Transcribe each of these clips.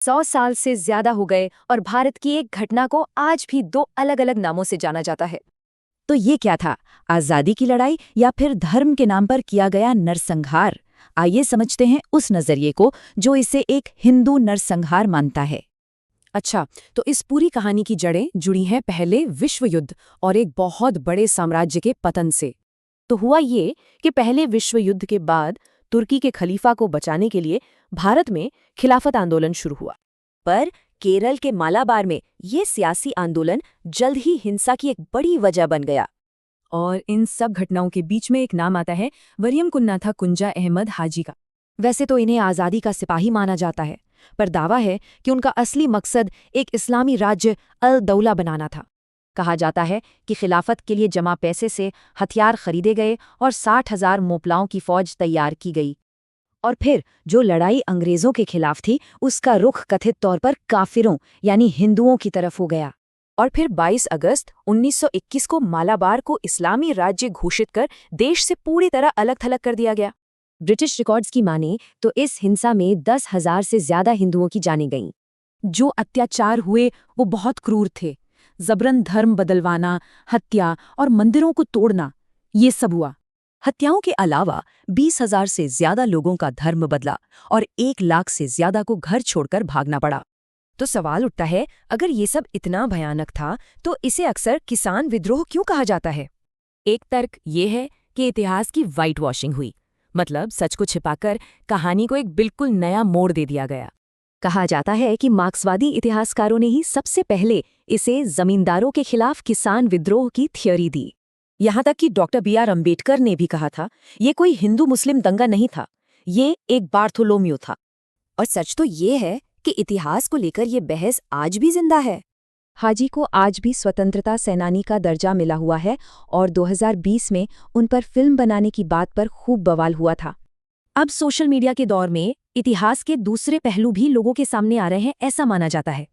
100 साल से ज्यादा हो गए और भारत की एक घटना को आज भी दो अलग अलग नामों से जाना जाता है। तो ये क्या था, आजादी की लड़ाई या फिर धर्म के नाम पर किया गया नरसंहार? आइए समझते हैं उस नजरिए को जो इसे एक हिंदू नरसंहार मानता है। अच्छा, तो इस पूरी कहानी की जड़ें जुड़ी हैं पहले विश्व युद्ध और एक बहुत बड़े साम्राज्य के पतन से। तो हुआ ये कि पहले विश्व युद्ध के बाद तुर्की के खलीफा को बचाने के लिए भारत में खिलाफत आंदोलन शुरू हुआ। पर केरल के मालाबार में ये सियासी आंदोलन जल्द ही हिंसा की एक बड़ी वजह बन गया। और इन सब घटनाओं के बीच में एक नाम आता है वरियम कुन्नाथा कुंजा अहमद हाजी का। वैसे तो इन्हें आज़ादी का सिपाही माना जाता है, पर दावा है कि उनका असली मकसद एक इस्लामी राज्य अल दौला बनाना था। कहा जाता है कि खिलाफत के लिए जमा पैसे से हथियार खरीदे गए और 60,000 मोपलाओं की फौज तैयार की गई। और फिर जो लड़ाई अंग्रेजों के खिलाफ थी, उसका रुख कथित तौर पर काफिरों यानी हिंदुओं की तरफ हो गया। और फिर 22 अगस्त 1921 को मालाबार को इस्लामी राज्य घोषित कर देश से पूरी तरह अलग थलग कर दिया गया। ब्रिटिश रिकॉर्ड्स की माने तो इस हिंसा में 10,000 से ज्यादा हिंदुओं की जानें गईं। जो अत्याचार हुए वो बहुत क्रूर थे। जबरन धर्म बदलवाना, हत्या और मंदिरों को तोड़ना, ये सब हुआ। हत्याओं के अलावा 20,000 से ज्यादा लोगों का धर्म बदला और 1 लाख से ज्यादा को घर छोड़कर भागना पड़ा। तो सवाल उठता है, अगर ये सब इतना भयानक था तो इसे अक्सर किसान विद्रोह क्यों कहा जाता है? एक तर्क ये है कि इतिहास की वाइट वॉशिंग हुई, मतलब सच को छिपाकर कहानी को एक बिल्कुल नया मोड़ दे दिया गया। कहा जाता है कि मार्क्सवादी इतिहासकारों ने ही सबसे पहले इसे जमींदारों के खिलाफ किसान विद्रोह की थ्योरी दी। यहाँ तक कि डॉक्टर B.R. अम्बेडकर ने भी कहा था, ये कोई हिंदू मुस्लिम दंगा नहीं था, ये एक बार्थोलोम्यू था। और सच तो ये है कि इतिहास को लेकर ये बहस आज भी जिंदा है। हाजी को आज भी स्वतंत्रता सेनानी का दर्जा मिला हुआ है और 2020 में उन पर फिल्म बनाने की बात पर खूब बवाल हुआ था। अब सोशल मीडिया के दौर में इतिहास के दूसरे पहलू भी लोगों के सामने आ रहे हैं, ऐसा माना जाता है।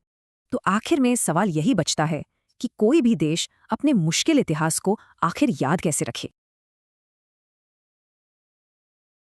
तो आखिर में सवाल यही बचता है कि कोई भी देश अपने मुश्किल इतिहास को आखिर याद कैसे रखे।